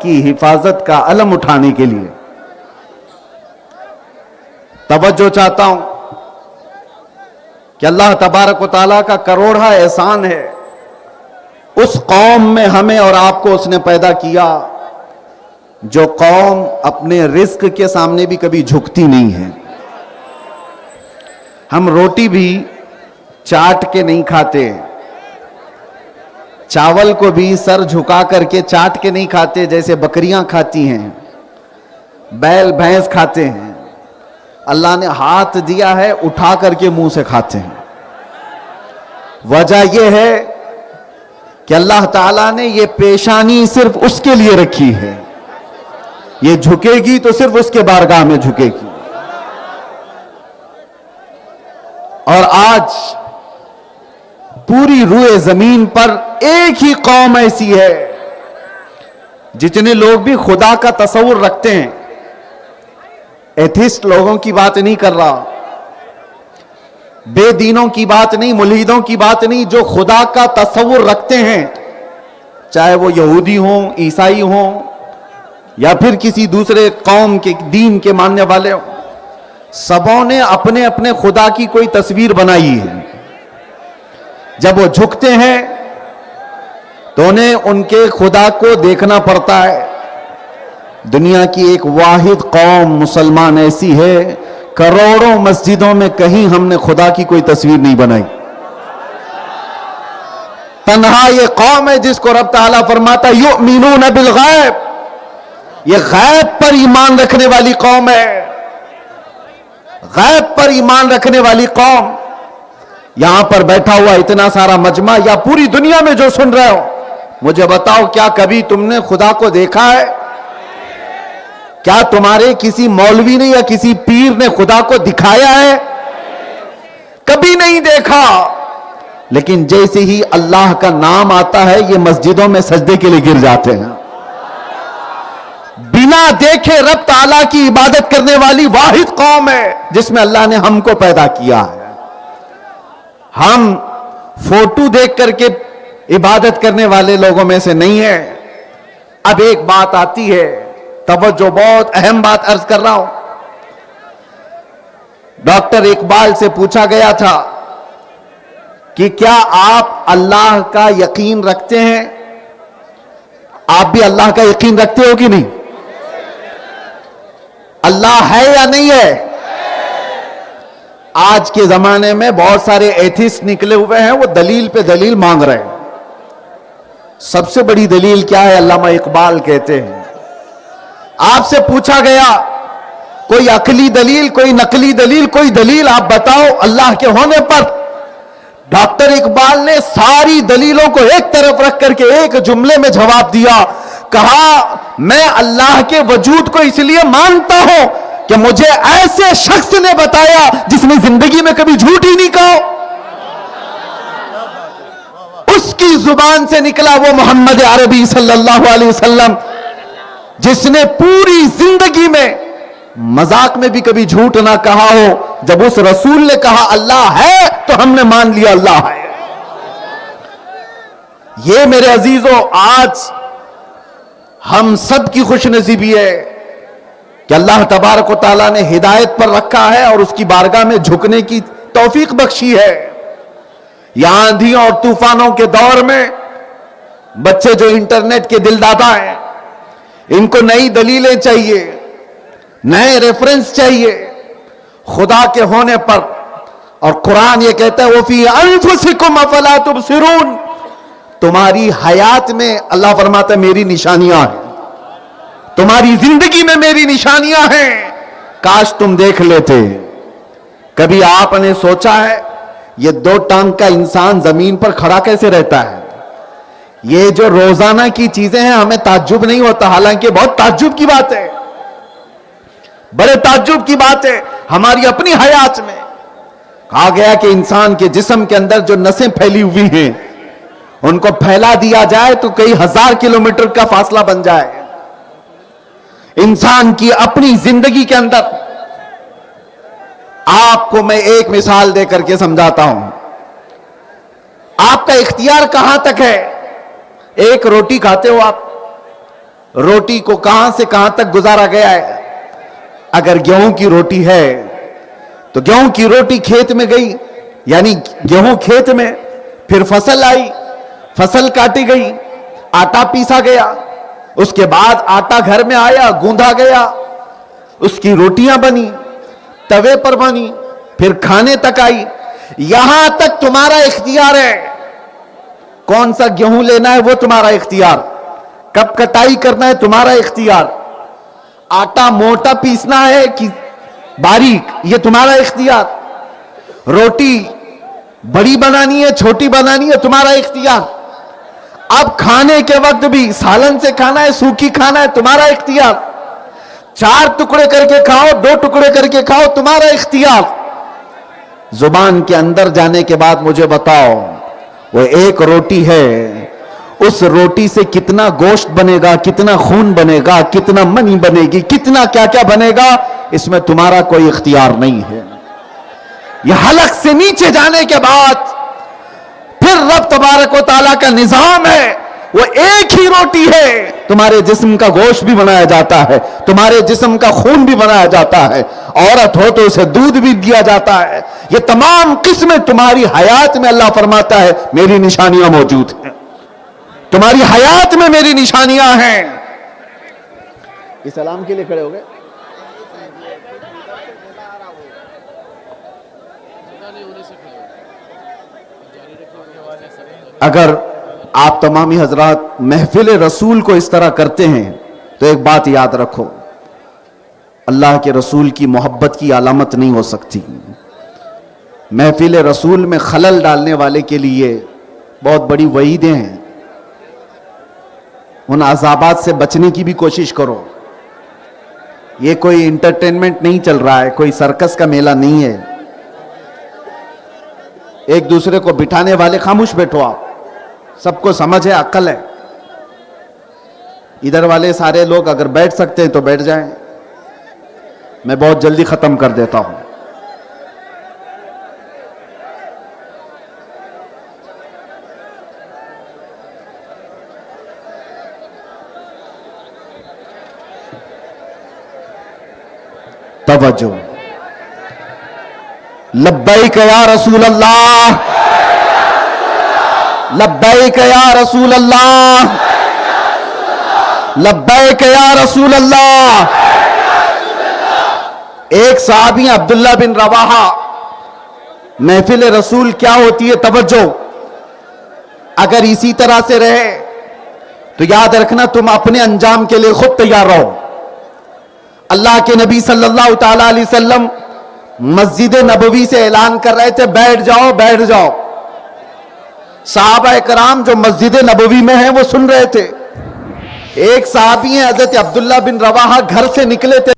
کی حفاظت کا علم اٹھانے کے لیے توجہ چاہتا ہوں کہ اللہ تبارک و تعالیٰ کا کروڑا احسان ہے، اس قوم میں ہمیں اور آپ کو اس نے پیدا کیا جو قوم اپنے رزق کے سامنے بھی کبھی جھکتی نہیں ہے۔ ہم روٹی بھی چاٹ کے نہیں کھاتے، چاول کو بھی سر جھکا کر کے چاٹ کے نہیں کھاتے جیسے بکریاں کھاتی ہیں، بیل بھینس کھاتے ہیں۔ اللہ نے ہاتھ دیا ہے، اٹھا کر کے منہ سے کھاتے ہیں۔ وجہ یہ ہے کہ اللہ تعالیٰ نے یہ پیشانی صرف اس کے لیے رکھی ہے، یہ جھکے گی تو صرف اس کے بارگاہ میں جھکے گی۔ اور آج پوری روئے زمین پر ایک ہی قوم ایسی ہے، جتنے لوگ بھی خدا کا تصور رکھتے ہیں، ایتھسٹ لوگوں کی بات نہیں کر رہا، بے دینوں کی بات نہیں، ملحدوں کی بات نہیں، جو خدا کا تصور رکھتے ہیں، چاہے وہ یہودی ہوں، عیسائی ہوں یا پھر کسی دوسرے قوم کے دین کے ماننے والے ہوں، سبوں نے اپنے اپنے خدا کی کوئی تصویر بنائی ہے۔ جب وہ جھکتے ہیں تو انہیں ان کے خدا کو دیکھنا پڑتا ہے۔ دنیا کی ایک واحد قوم مسلمان ایسی ہے، کروڑوں مسجدوں میں کہیں ہم نے خدا کی کوئی تصویر نہیں بنائی۔ تنہا یہ قوم ہے جس کو رب تعالیٰ فرماتا یؤمنون بالغیب، یہ غیب پر ایمان رکھنے والی قوم ہے، غیب پر ایمان رکھنے والی قوم۔ یہاں پر بیٹھا ہوا اتنا سارا مجمع یا پوری دنیا میں جو سن رہے ہو، مجھے بتاؤ کیا کبھی تم نے خدا کو دیکھا ہے؟ کیا تمہارے کسی مولوی نے یا کسی پیر نے خدا کو دکھایا ہے؟ کبھی نہیں دیکھا، لیکن جیسے ہی اللہ کا نام آتا ہے یہ مسجدوں میں سجدے کے لیے گر جاتے ہیں۔ بنا دیکھے رب تعالیٰ کی عبادت کرنے والی واحد قوم ہے جس میں اللہ نے ہم کو پیدا کیا ہے۔ ہم فوٹو دیکھ کر کے عبادت کرنے والے لوگوں میں سے نہیں ہیں۔ اب ایک بات آتی ہے، توجہ، بہت اہم بات عرض کر رہا ہوں۔ ڈاکٹر اقبال سے پوچھا گیا تھا کہ کیا آپ اللہ کا یقین رکھتے ہیں؟ آپ بھی اللہ کا یقین رکھتے ہو کہ نہیں؟ اللہ ہے یا نہیں ہے؟ آج کے زمانے میں بہت سارے ایتھسٹ نکلے ہوئے ہیں، وہ دلیل پہ دلیل مانگ رہے ہیں۔ سب سے بڑی دلیل کیا ہے؟ علامہ اقبال کہتے ہیں، آپ سے پوچھا گیا کوئی عقلی دلیل، کوئی نقلی دلیل، کوئی دلیل آپ بتاؤ اللہ کے ہونے پر۔ ڈاکٹر اقبال نے ساری دلیلوں کو ایک طرف رکھ کر کے ایک جملے میں جواب دیا، کہا میں اللہ کے وجود کو اس لیے مانتا ہوں کہ مجھے ایسے شخص نے بتایا جس نے زندگی میں کبھی جھوٹ ہی نہیں کہا۔ اس کی زبان سے نکلا وہ محمد عربی صلی اللہ علیہ وسلم جس نے پوری زندگی میں مذاق میں بھی کبھی جھوٹ نہ کہا ہو۔ جب اس رسول نے کہا اللہ ہے تو ہم نے مان لیا اللہ ہے۔ یہ میرے عزیزوں آج ہم سب کی خوش نصیبی ہے کہ اللہ تبارک و تعالیٰ نے ہدایت پر رکھا ہے اور اس کی بارگاہ میں جھکنے کی توفیق بخشی ہے۔ یہاں آندھیوں اور طوفانوں کے دور میں بچے جو انٹرنیٹ کے دل دادا ہیں، ان کو نئی دلیلیں چاہیے، نئے ریفرنس چاہیے خدا کے ہونے پر۔ اور قرآن یہ کہتا ہے وَفِي أَنفُسِكُمْ أَفَلَا تُبْصِرُونَ، تمہاری حیات میں اللہ فرماتا ہے میری نشانیاں ہیں، تمہاری زندگی میں میری نشانیاں ہیں، کاش تم دیکھ لیتے۔ کبھی آپ نے سوچا ہے یہ دو ٹانگ کا انسان زمین پر کھڑا کیسے رہتا ہے؟ یہ جو روزانہ کی چیزیں ہیں ہمیں تعجب نہیں ہوتا، حالانکہ بہت تعجب کی بات ہے، بڑے تعجب کی بات ہے۔ ہماری اپنی حیات میں کہا گیا کہ انسان کے جسم کے اندر جو نسیں پھیلی ہوئی ہیں ان کو پھیلا دیا جائے تو کئی ہزار کلومیٹر کا فاصلہ بن جائے۔ انسان کی اپنی زندگی کے اندر آپ کو میں ایک مثال دے کر کے سمجھاتا ہوں۔ آپ کا اختیار کہاں تک ہے؟ ایک روٹی کھاتے ہو آپ، روٹی کو کہاں سے کہاں تک گزارا گیا ہے. اگر گیہوں کی روٹی ہے تو گیہوں کی روٹی کھیت میں گئی، یعنی گیہوں کھیت میں، پھر فصل آئی، فصل کاٹی گئی، آٹا پیسا گیا، اس کے بعد آٹا گھر میں آیا، گوندھا گیا، اس کی روٹیاں بنی، توے پر بنی، پھر کھانے تک آئی. یہاں تک تمہارا اختیار ہے. کون سا گیہوں لینا ہے وہ تمہارا اختیار، کب کٹائی کرنا ہے تمہارا اختیار، آٹا موٹا پیسنا ہے کہ باریک یہ تمہارا اختیار، روٹی بڑی بنانی ہے چھوٹی بنانی ہے تمہارا اختیار. اب کھانے کے وقت بھی سالن سے کھانا ہے سوکھی کھانا ہے تمہارا اختیار، 4 ٹکڑے کر کے کھاؤ 2 ٹکڑے کر کے کھاؤ تمہارا اختیار. زبان کے اندر جانے کے بعد مجھے بتاؤ وہ ایک روٹی ہے، اس روٹی سے کتنا گوشت بنے گا، کتنا خون بنے گا، کتنا منی بنے گی، کتنا کیا کیا بنے گا، اس میں تمہارا کوئی اختیار نہیں ہے. یہ حلق سے نیچے جانے کے بعد پھر رب تبارک و تعالیٰ کا نظام ہے، وہ ایک ہی روٹی ہے. تمہارے جسم کا گوشت بھی بنایا جاتا ہے، تمہارے جسم کا خون بھی بنایا جاتا ہے، عورت ہو تو اسے دودھ بھی دیا جاتا ہے. یہ تمام قسمیں تمہاری حیات میں اللہ فرماتا ہے میری نشانیاں موجود ہیں، تمہاری حیات میں میری نشانیاں ہیں. اسلام کے لیے کھڑے ہو گئے. اگر آپ تمامی حضرات محفل رسول کو اس طرح کرتے ہیں تو ایک بات یاد رکھو، اللہ کے رسول کی محبت کی علامت نہیں ہو سکتی. محفل رسول میں خلل ڈالنے والے کے لیے بہت بڑی وعیدیں ہیں. ان عذابات سے بچنے کی بھی کوشش کرو. یہ کوئی انٹرٹینمنٹ نہیں چل رہا ہے، کوئی سرکس کا میلہ نہیں ہے. ایک دوسرے کو بٹھانے والے خاموش بیٹھو، آپ سب کو سمجھ ہے، عقل ہے. ادھر والے سارے لوگ اگر بیٹھ سکتے ہیں تو بیٹھ جائیں، میں بہت جلدی ختم کر دیتا ہوں. توجہ، لبیک یا رسول اللہ، لبیک یا رسول اللہ، لبیک یا رسول اللہ. ایک صحابی عبداللہ بن رواحہ، محفل رسول کیا ہوتی ہے توجہ، اگر اسی طرح سے رہے تو یاد رکھنا تم اپنے انجام کے لیے خود تیار رہو. اللہ کے نبی صلی اللہ تعالی علیہ وسلم مسجد نبوی سے اعلان کر رہے تھے بیٹھ جاؤ بیٹھ جاؤ. صحابہ کرام جو مسجد نبوی میں ہیں وہ سن رہے تھے. ایک صحابی ہیں حضرت عبداللہ بن رواحہ، گھر سے نکلے تھے